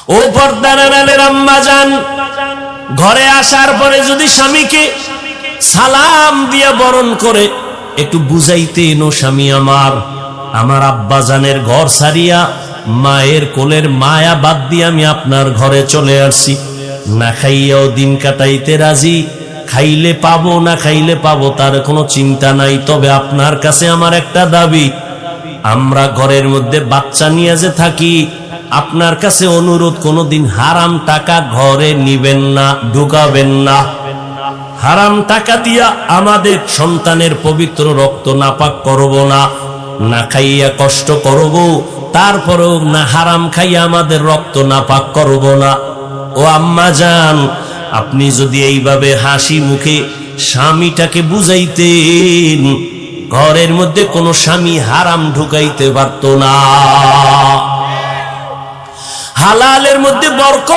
ও পর্দার আড়ালের আম্মা জান, ঘরে আসার পরে যদি স্বামীকে সালাম দিয়ে বরণ করে একটু বুঝাইতেন, ও স্বামী আমার আব্বা জানের ঘর ছাড়িয়া মায়ের কোলের মায়া বাদ দিয়ে আমি আপনার ঘরে চলে আসছি, না খাইয়াও দিন কাটাইতে রাজি, খাইলে পাবো না খাইলে পাবো তার কোনো চিন্তা নাই, তবে আপনার কাছে আমার একটা দাবি, আমরা ঘরের মধ্যে বাচ্চা নিয়ে যে থাকি, আপনার কাছে অনুরোধ, কোনোদিন হারাম টাকা ঘরে নিবেন না, ঢুকাবেন না। হারাম টাকা দিয়া আমাদের সন্তানের পবিত্র রক্ত নাপাক করব না, না খাইয়া কষ্ট করব, তারপরেও না হারাম খাইয়া আমাদের রক্ত নাপাক করব না। ও আম্মা জান, আপনি যদি এইভাবে হাসি মুখে স্বামীটাকে বুঝাইতেন, ঘরের মধ্যে কোনো স্বামী হারাম ঢুকাইতে পারত না। হালালের মধ্যে বরকত,